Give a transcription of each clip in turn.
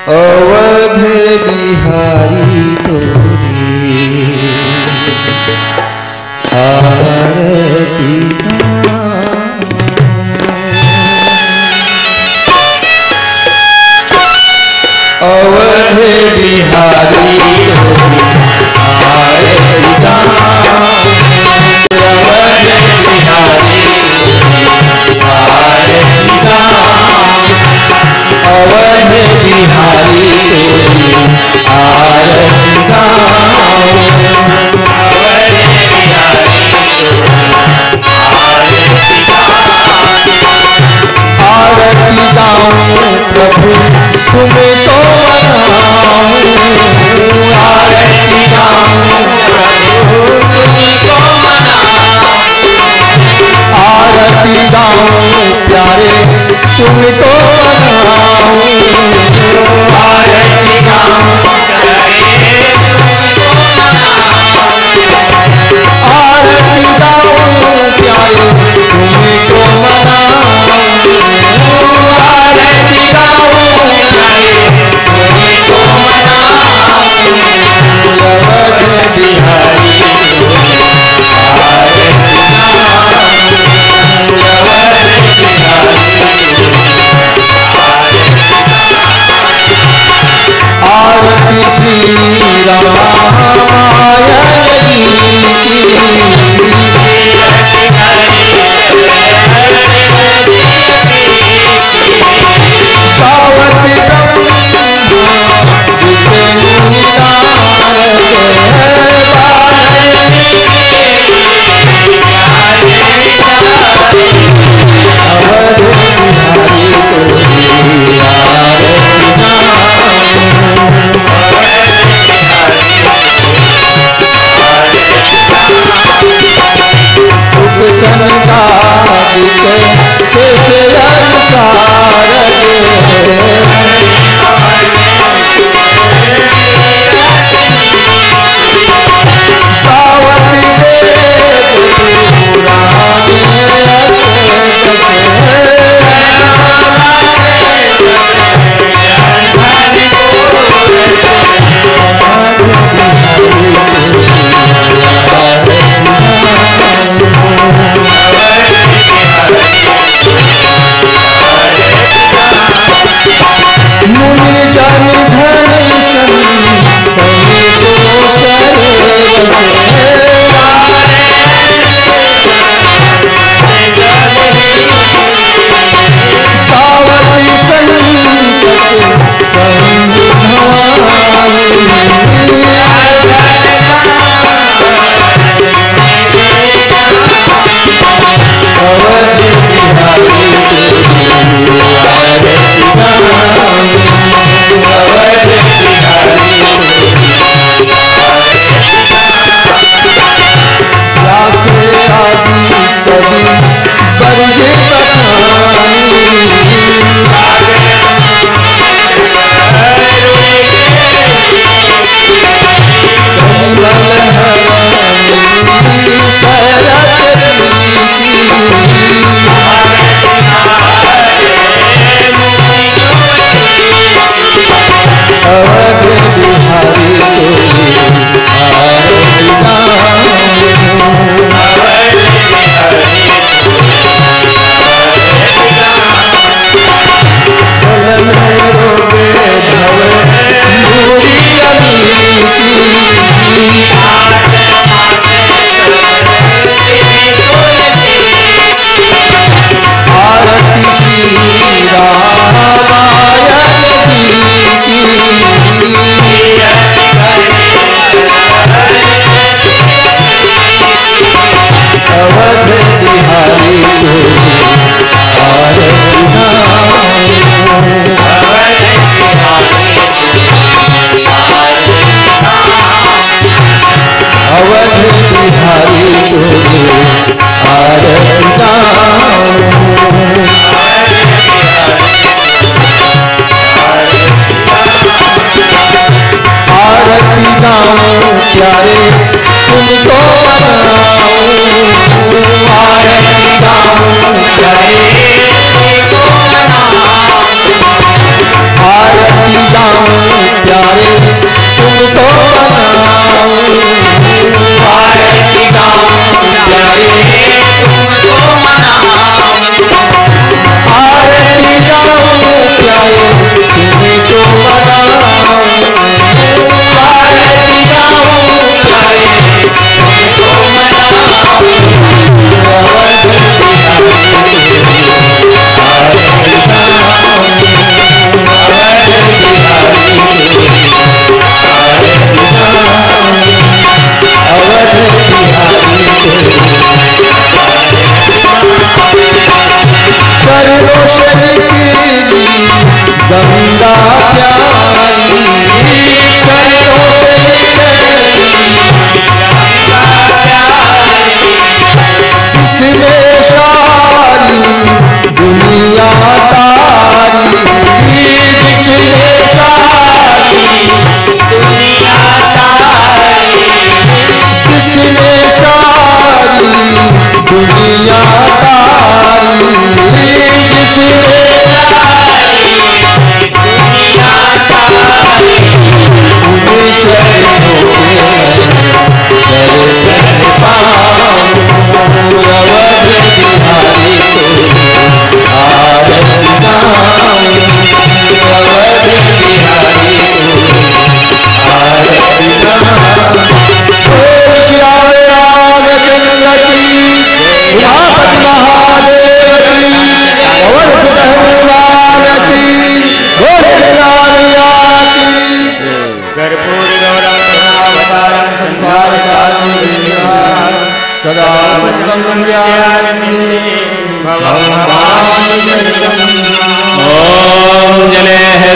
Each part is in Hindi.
अवध बिहारी तोरी आरती अवध बिहारी तोरी आरती अवध बिहारी तोरी आरती आरती गाऊं प्रभु तुम्हें तो मनाऊं आरती गाऊं प्रभु तुम्हें तो मनाऊं आरती गाऊं प्यारे तुम्हें तो मनाऊं आरती गाऊं प्यारे तुम्हें तो मनाऊं आरती गाऊं प्यारे तुम्हें तो मनाऊं आरती गाऊं प्यारे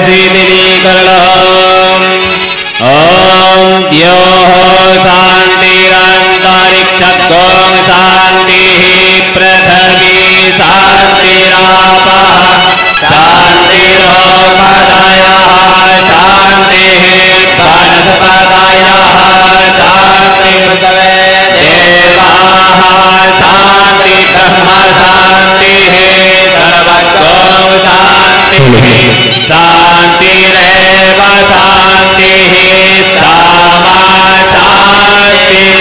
शीतलीकरण ओम द्योः शान्तिरन्तरिक्षगों शान्तिः पृथिवी शान्तिरापः शान्तिरोपदयः शान्तिः वनस्पतयः शान्तिर्गवे देवाः शान्ति ब्रह्म शान्तिः सर्वगों शान्तिः शान्तिरेव शान्तिः सामा शान्तिरेधि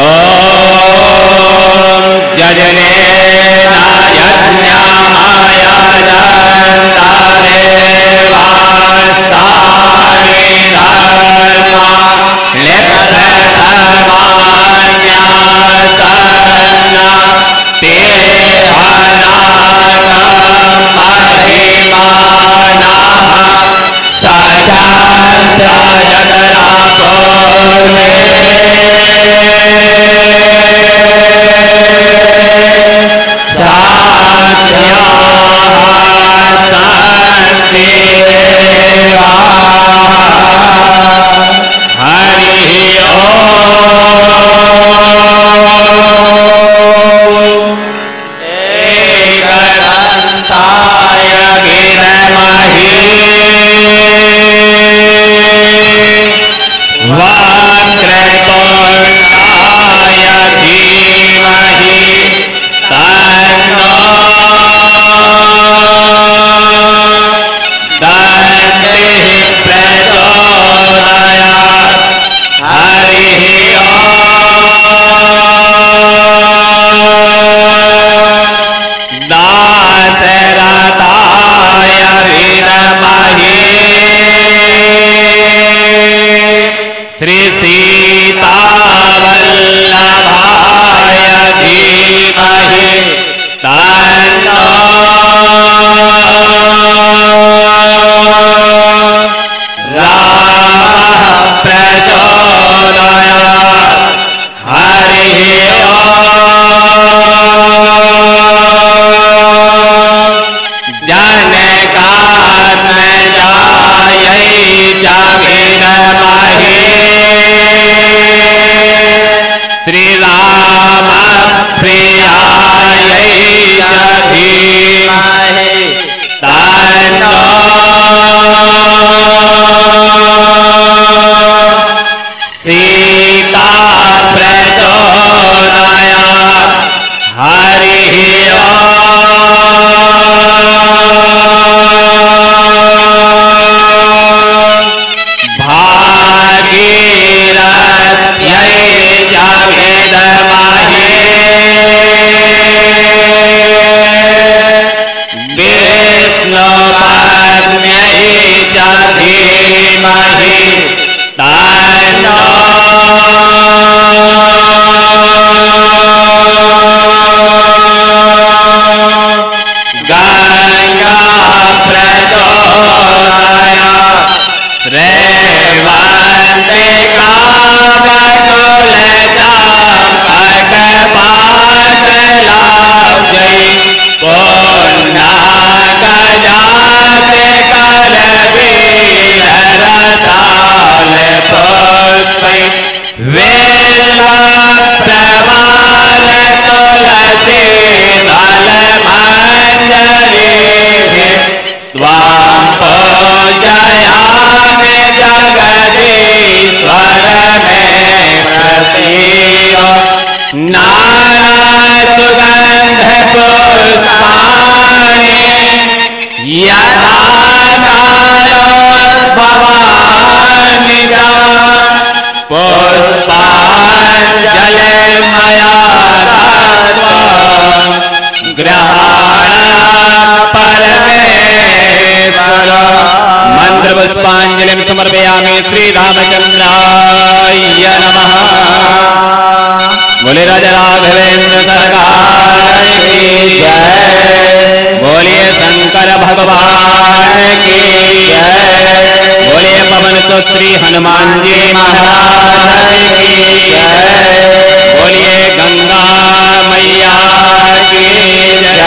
ओम जजनेन यज्ञमायजन्ता देवास्तानि धर्मा लिप्तधर्मान्यासन्ना ते श्री सीतावल्लभाय धीमहि तन्नो रामः प्रचोदयात् हरिः ओम् जनकात्मजायै च विद्महे श्री राम प्रियायै च धीमहि तन्नो सीता प्रचोदयात् हरिः भागीरथ्यै च विद्महे विष्णुपत्न्यै च धीमहि तन्नो गंगा प्रचोदयात् श्रेवन्तिका बकुलचम्पकपाटलाब्जै पुण्यकजाते करवीररसालपुष्पै वेल्लप्रवालतुलसीदलमञ्जरीभिः स्वां पूजयामि जगदीश्वर मे प्रसीद नानासुगन्धपुष्पाणि यथा कालोद्भवानि पुष्पाञ्जलिर्मया दत्त्वा ग्रहाण परमेश्वर मंत्र पुष्पांजलिं समर्पयामि श्री रामचंद्राय नमः। बोले राजा राघवेंद्र सरकार की जय। बोलिए शंकर भगवान की जय। बोलिए पवन सुत श्री हनुमान जी महाराज की जय। बोलिए गंगा मैया की जय।